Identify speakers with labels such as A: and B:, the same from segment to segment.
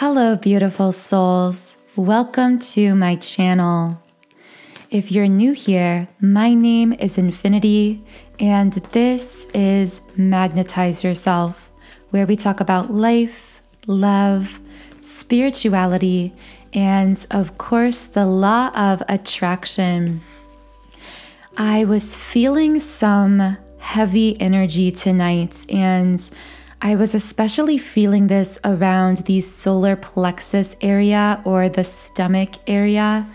A: Hello, beautiful souls. Welcome to my channel. If you're new here, my name is 𝗏𝗏𝗏, and this is Magnetize Yourself, where we talk about life, love, spirituality, and of course, the law of attraction. I was feeling some heavy energy tonight, and I was especially feeling this around the solar plexus area or the stomach area.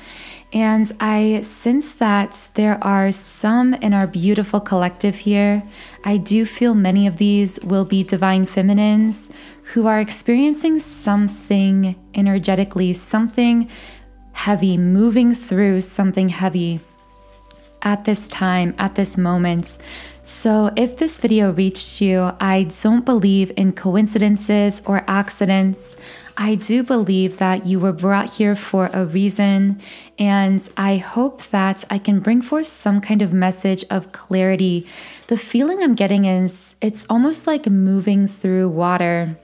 A: And I sense that there are some in our beautiful collective here. I do feel many of these will be divine feminines who are experiencing something energetically, something heavy, moving through something heavy at this time, at this moment. So if this video reached you, I don't believe in coincidences or accidents. I do believe that you were brought here for a reason, and I hope that I can bring forth some kind of message of clarity. The feeling I'm getting is it's almost like moving through water.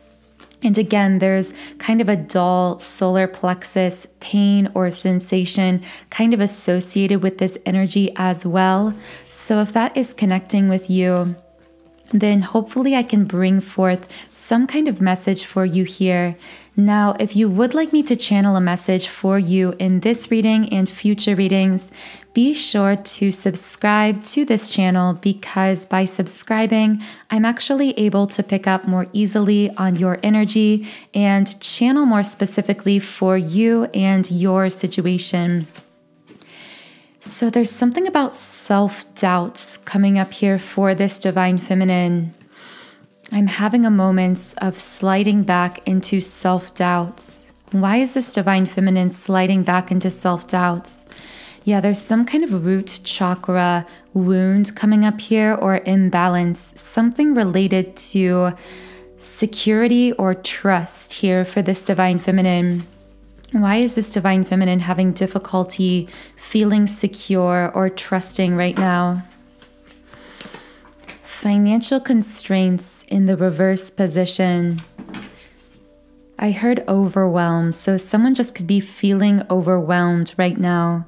A: And again, there's kind of a dull solar plexus pain or sensation kind of associated with this energy as well. So if that is connecting with you, then hopefully I can bring forth some kind of message for you here. Now, if you would like me to channel a message for you in this reading and future readings, be sure to subscribe to this channel, because by subscribing, I'm actually able to pick up more easily on your energy and channel more specifically for you and your situation. So there's something about self-doubt coming up here for this divine feminine. I'm having a moment of sliding back into self-doubts. Why is this divine feminine sliding back into self-doubts? Yeah, there's some kind of root chakra wound coming up here or imbalance, something related to security or trust here for this divine feminine. Why is this divine feminine having difficulty feeling secure or trusting right now? Financial constraints in the reverse position. I heard overwhelmed, so someone just could be feeling overwhelmed right now.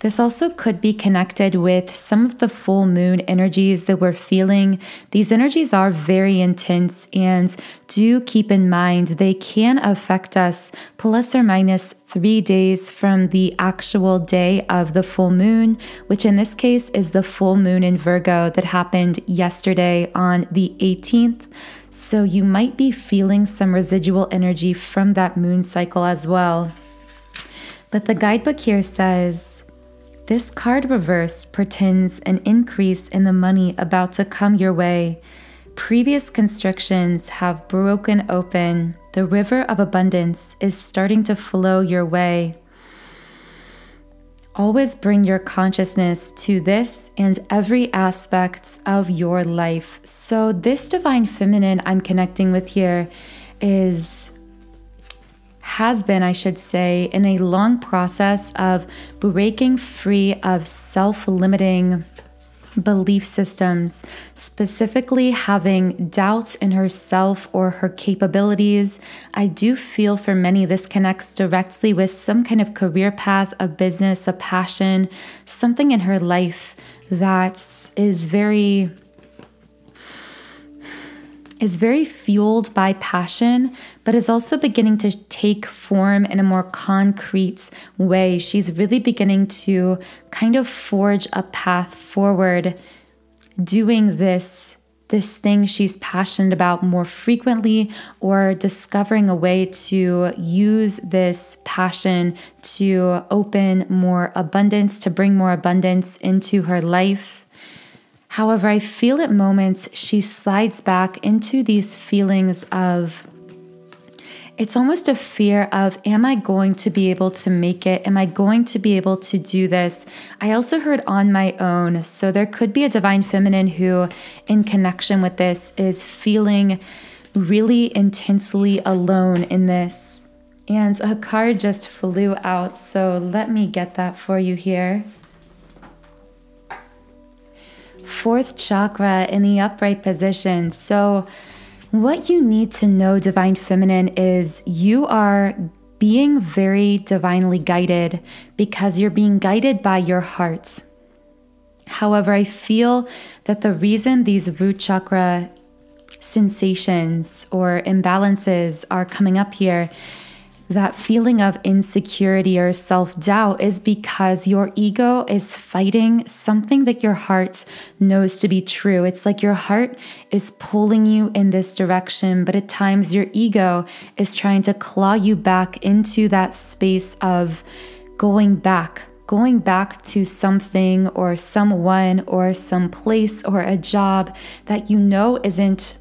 A: This also could be connected with some of the full moon energies that we're feeling. These energies are very intense, and do keep in mind they can affect us plus or minus 3 days from the actual day of the full moon, which in this case is the full moon in Virgo that happened yesterday on the 18th. So you might be feeling some residual energy from that moon cycle as well. But the guidebook here says, this card reverse portends an increase in the money about to come your way. Previous constrictions have broken open. The river of abundance is starting to flow your way. Always bring your consciousness to this and every aspect of your life. So this divine feminine I'm connecting with here has been, I should say, in a long process of breaking free of self-limiting belief systems, specifically having doubt in herself or her capabilities. I do feel for many this connects directly with some kind of career path, a business, a passion, something in her life that is very fueled by passion, but is also beginning to take form in a more concrete way. She's really beginning to kind of forge a path forward, doing this thing she's passionate about more frequently, or discovering a way to use this passion to open more abundance, to bring more abundance into her life. However, I feel at moments she slides back into these feelings of, it's almost a fear of, am I going to be able to make it? Am I going to be able to do this? I also heard on my own. So there could be a divine feminine who, in connection with this, is feeling really intensely alone in this. And a card just flew out. So let me get that for you here. Fourth chakra in the upright position. So What you need to know, Divine Feminine, is you are being very divinely guided because you're being guided by your heart. However, I feel that the reason these root chakra sensations or imbalances are coming up here, that feeling of insecurity or self-doubt, is because your ego is fighting something that your heart knows to be true. It's like your heart is pulling you in this direction, but at times your ego is trying to claw you back into that space of going back to something or someone or some place or a job that you know isn't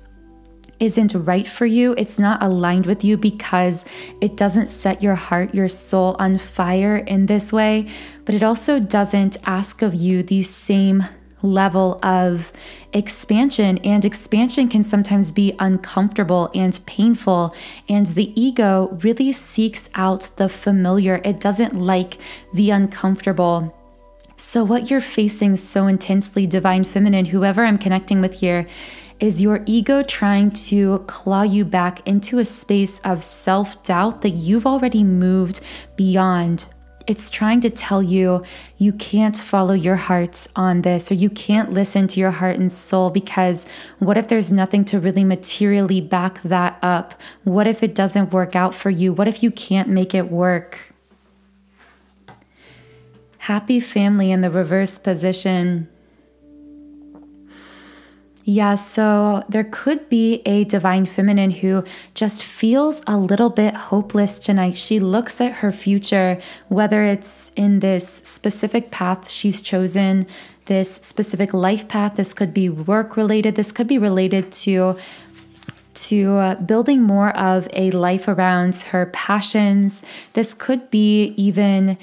A: right for you. It's not aligned with you because it doesn't set your heart, your soul on fire in this way, but it also doesn't ask of you the same level of expansion, and expansion can sometimes be uncomfortable and painful, and the ego really seeks out the familiar. It doesn't like the uncomfortable. So what you're facing so intensely, Divine Feminine, whoever I'm connecting with here, is your ego trying to claw you back into a space of self-doubt that you've already moved beyond. It's trying to tell you you can't follow your heart on this, or you can't listen to your heart and soul, because what if there's nothing to really materially back that up? What if it doesn't work out for you? What if you can't make it work? Happy family in the reverse position. Yeah, so there could be a Divine Feminine who just feels a little bit hopeless tonight. She looks at her future, whether it's in this specific path she's chosen, this specific life path. This could be work related. This could be related to building more of a life around her passions. This could be even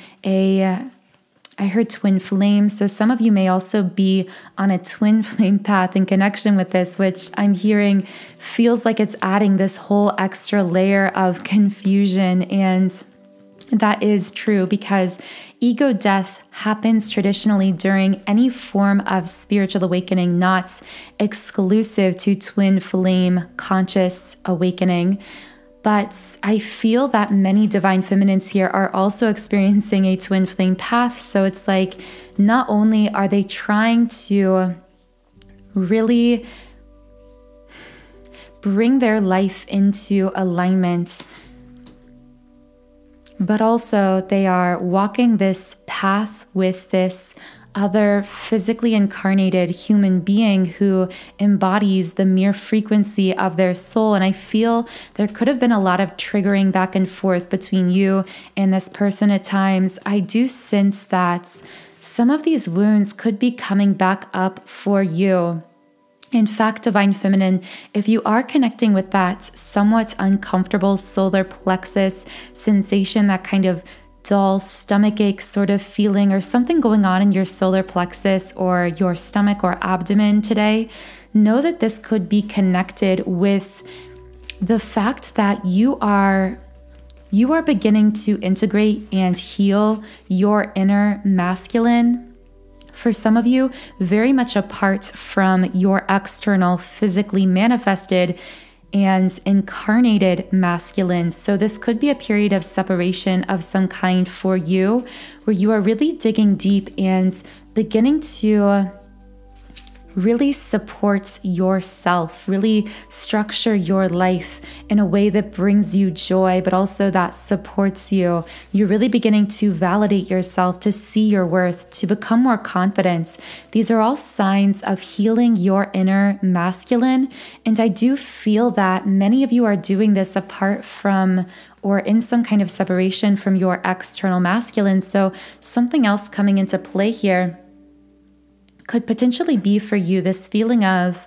A: I heard twin flame. So some of you may also be on a twin flame path in connection with this, which I'm hearing feels like it's adding this whole extra layer of confusion. And that is true because ego death happens traditionally during any form of spiritual awakening, not exclusive to twin flame conscious awakening. But I feel that many Divine Feminines here are also experiencing a twin flame path. So it's like, not only are they trying to really bring their life into alignment, but also they are walking this path with this other physically incarnated human being who embodies the mere frequency of their soul. And I feel there could have been a lot of triggering back and forth between you and this person at times. I do sense that some of these wounds could be coming back up for you. In fact, Divine Feminine, if you are connecting with that somewhat uncomfortable solar plexus sensation, that kind of dull stomach ache sort of feeling, or something going on in your solar plexus or your stomach or abdomen today, know that this could be connected with the fact that you are beginning to integrate and heal your inner masculine. For some of you, very much apart from your external, physically manifested and incarnated masculine. So this could be a period of separation of some kind for you, where you are really digging deep and beginning to really support yourself, really structure your life in a way that brings you joy, but also that supports you. You're really beginning to validate yourself, to see your worth, to become more confident. These are all signs of healing your inner masculine. And I do feel that many of you are doing this apart from or in some kind of separation from your external masculine. So something else coming into play here could potentially be for you this feeling of,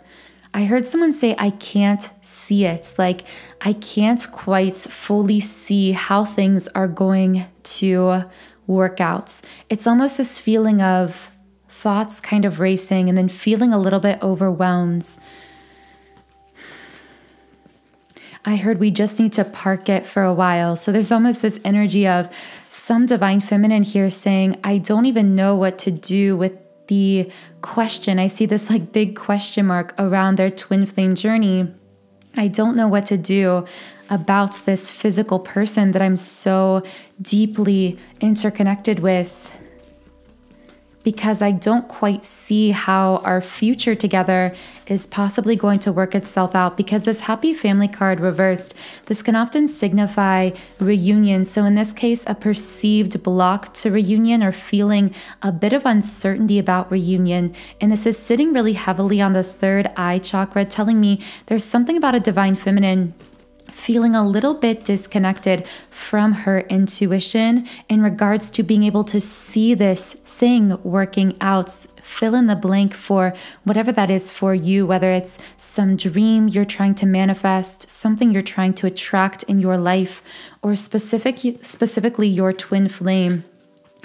A: I heard someone say, I can't see it. Like, I can't quite fully see how things are going to work out. It's almost this feeling of thoughts kind of racing and then feeling a little bit overwhelmed. I heard we just need to park it for a while. So there's almost this energy of some Divine Feminine here saying, I don't even know what to do with the question. I see this like big question mark around their twin flame journey. I don't know what to do about this physical person that I'm so deeply interconnected with, because I don't quite see how our future together is possibly going to work itself out. Because this happy family card reversed, this can often signify reunion. So in this case, a perceived block to reunion, or feeling a bit of uncertainty about reunion. And this is sitting really heavily on the third eye chakra, telling me there's something about a divine feminine feeling a little bit disconnected from her intuition in regards to being able to see this thing working out. Fill in the blank for whatever that is for you, whether it's some dream you're trying to manifest, something you're trying to attract in your life, or specifically your twin flame.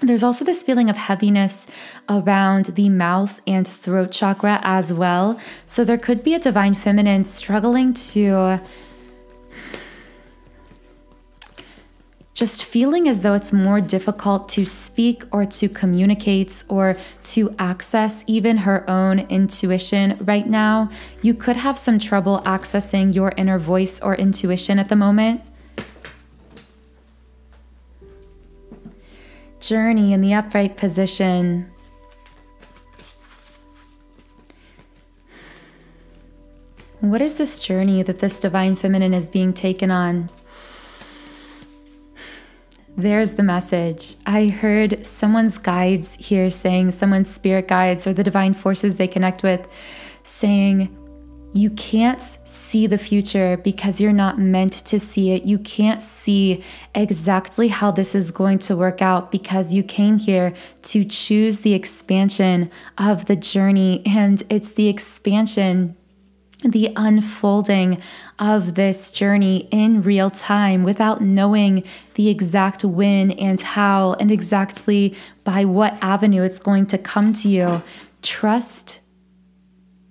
A: There's also this feeling of heaviness around the mouth and throat chakra as well. So there could be a divine feminine struggling to just feeling as though it's more difficult to speak or to communicate or to access even her own intuition right now. You could have some trouble accessing your inner voice or intuition at the moment. Journey in the upright position. What is this journey that this divine feminine is being taken on? There's the message. I heard someone's guides here saying, someone's spirit guides or the divine forces they connect with, saying, you can't see the future because you're not meant to see it. You can't see exactly how this is going to work out because you came here to choose the expansion of the journey. And it's the expansion, the unfolding of this journey in real time without knowing the exact when and how and exactly by what avenue it's going to come to you. Trust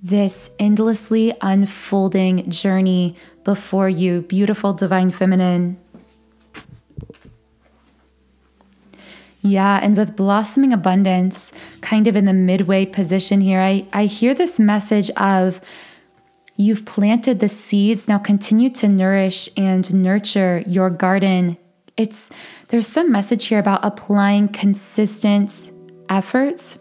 A: this endlessly unfolding journey before you, beautiful divine feminine. Yeah, and with blossoming abundance, kind of in the midway position here, I hear this message of, you've planted the seeds, now continue to nourish and nurture your garden. There's some message here about applying consistent efforts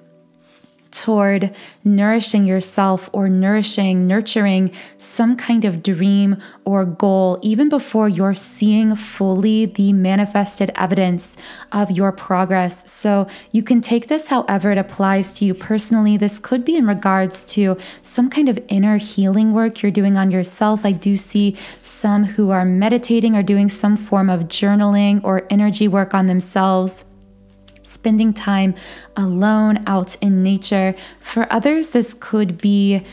A: toward nourishing yourself or nurturing some kind of dream or goal, even before you're seeing fully the manifested evidence of your progress. So you can take this however it applies to you personally. This could be in regards to some kind of inner healing work you're doing on yourself. I do see some who are meditating or doing some form of journaling or energy work on themselves, spending time alone out in nature. For others, this could be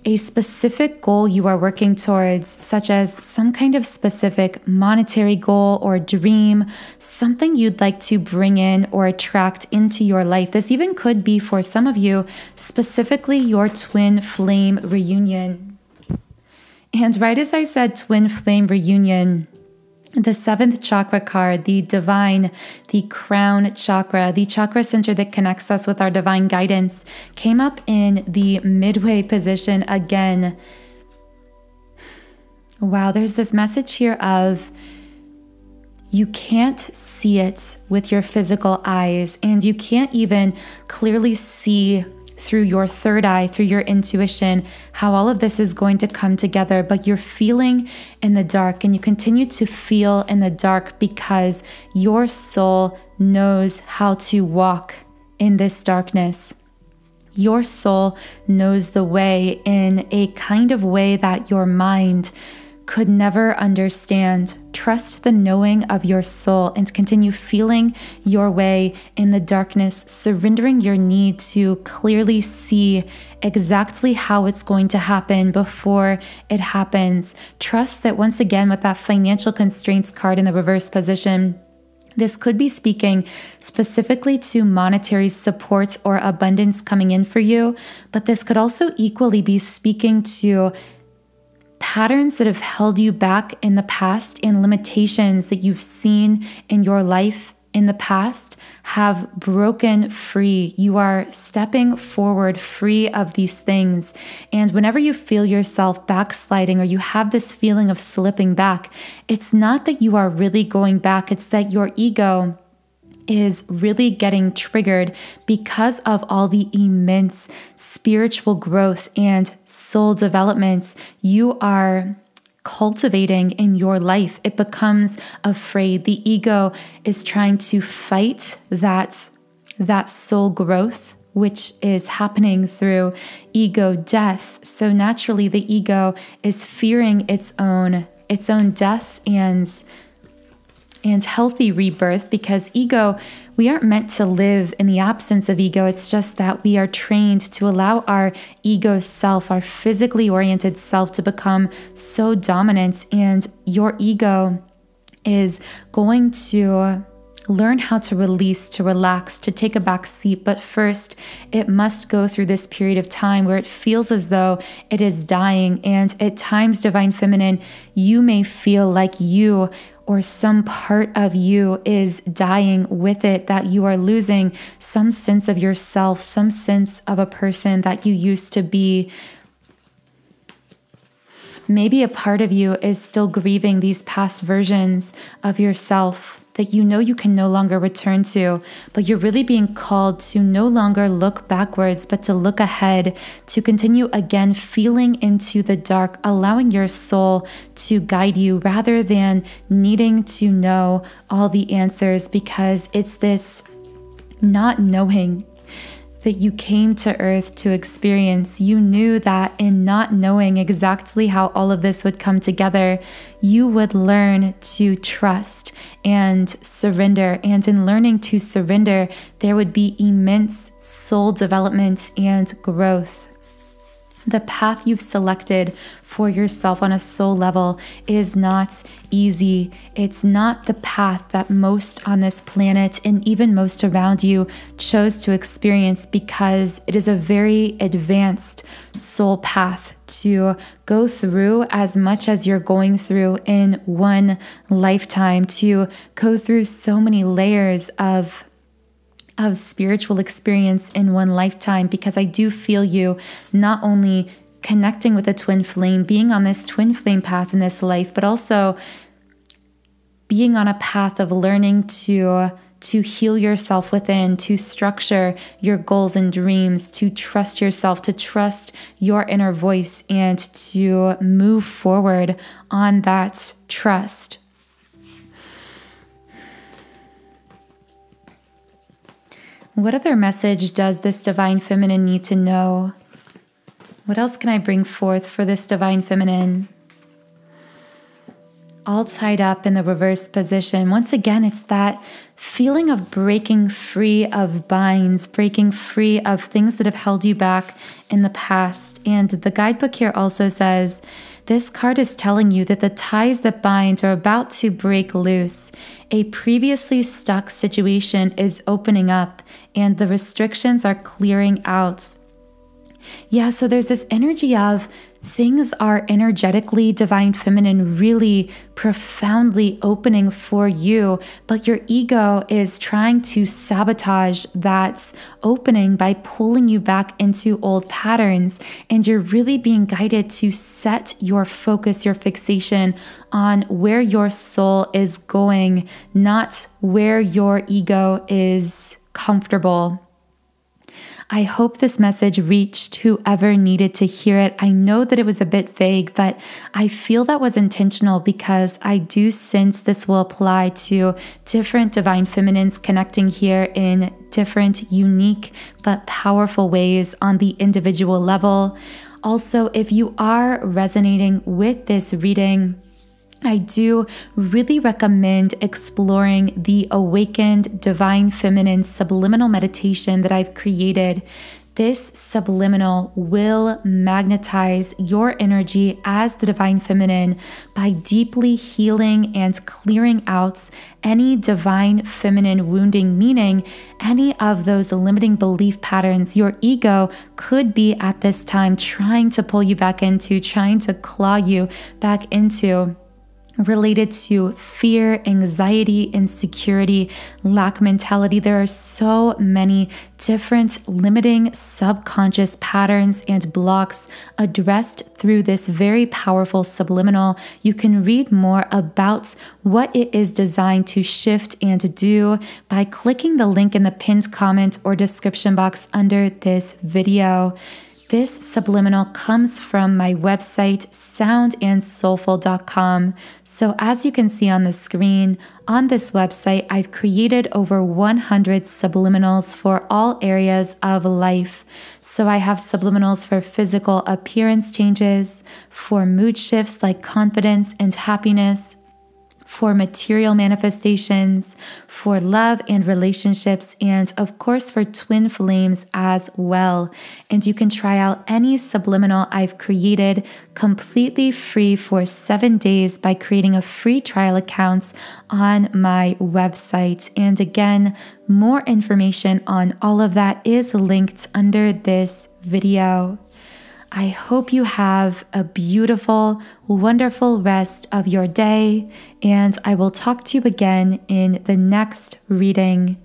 A: a specific goal you are working towards, such as some kind of specific monetary goal or dream, something you'd like to bring in or attract into your life. This even could be, for some of you, specifically your twin flame reunion. And right as I said twin flame reunion, the seventh chakra card, the divine, the crown chakra, the chakra center that connects us with our divine guidance, came up in the midway position again. Wow, there's this message here of you can't see it with your physical eyes, and you can't even clearly see through your third eye, through your intuition, how all of this is going to come together, but you're feeling in the dark, and you continue to feel in the dark because your soul knows how to walk in this darkness. Your soul knows the way in a kind of way that your mind could never understand. Trust the knowing of your soul and continue feeling your way in the darkness, surrendering your need to clearly see exactly how it's going to happen before it happens. Trust that once again, with that financial constraints card in the reverse position, this could be speaking specifically to monetary support or abundance coming in for you, but this could also equally be speaking to patterns that have held you back in the past and limitations that you've seen in your life in the past have broken free. You are stepping forward free of these things. And whenever you feel yourself backsliding or you have this feeling of slipping back, it's not that you are really going back. It's that your ego is really getting triggered because of all the immense spiritual growth and soul developments you are cultivating in your life. It becomes afraid. The ego is trying to fight that soul growth, which is happening through ego death. So naturally, the ego is fearing its own death and healthy rebirth, because ego, we aren't meant to live in the absence of ego. It's just that we are trained to allow our ego self, our physically oriented self, to become so dominant. And your ego is going to learn how to release, to relax, to take a back seat. But first, it must go through this period of time where it feels as though it is dying. And at times, Divine Feminine, you may feel like you or some part of you is dying with it, that you are losing some sense of yourself, some sense of a person that you used to be. Maybe a part of you is still grieving these past versions of yourself that you know you can no longer return to, but you're really being called to no longer look backwards, but to look ahead, to continue again feeling into the dark, allowing your soul to guide you rather than needing to know all the answers, because it's this not knowing that you came to earth to experience. You knew that in not knowing exactly how all of this would come together, you would learn to trust and surrender. And in learning to surrender, there would be immense soul development and growth. The path you've selected for yourself on a soul level is not easy. It's not the path that most on this planet and even most around you chose to experience, because it is a very advanced soul path to go through, as much as you're going through in one lifetime, to go through so many layers of spiritual experience in one lifetime, because I do feel you not only connecting with a twin flame, being on this twin flame path in this life, but also being on a path of learning to heal yourself within, to structure your goals and dreams, to trust yourself, to trust your inner voice, and to move forward on that trust. What other message does this Divine Feminine need to know? What else can I bring forth for this Divine Feminine? All tied up in the reverse position. Once again, it's that feeling of breaking free of binds, breaking free of things that have held you back in the past. And the guidebook here also says, this card is telling you that the ties that bind are about to break loose. A previously stuck situation is opening up and the restrictions are clearing out. Yeah, so there's this energy of things are energetically, Divine Feminine, really profoundly opening for you, but your ego is trying to sabotage that opening by pulling you back into old patterns. And you're really being guided to set your focus, your fixation on where your soul is going, not where your ego is comfortable. I hope this message reached whoever needed to hear it. I know that it was a bit vague, but I feel that was intentional, because I do sense this will apply to different Divine Feminines connecting here in different, unique, but powerful ways on the individual level. Also, if you are resonating with this reading, I do really recommend exploring the Awakened Divine Feminine subliminal meditation that I've created. This subliminal will magnetize your energy as the Divine Feminine by deeply healing and clearing out any Divine Feminine wounding, meaning any of those limiting belief patterns your ego could be at this time trying to pull you back into, trying to claw you back into. related to fear, anxiety, insecurity, lack mentality. There are so many different limiting subconscious patterns and blocks addressed through this very powerful subliminal. You can read more about what it is designed to shift and do by clicking the link in the pinned comment or description box under this video. This subliminal comes from my website, soundandsoulful.com. So as you can see on the screen, on this website, I've created over 100 subliminals for all areas of life. So I have subliminals for physical appearance changes, for mood shifts like confidence and happiness, for material manifestations, for love and relationships, and of course for twin flames as well. And you can try out any subliminal I've created completely free for 7 days by creating a free trial account on my website. And again, more information on all of that is linked under this video. I hope you have a beautiful, wonderful rest of your day, and I will talk to you again in the next reading.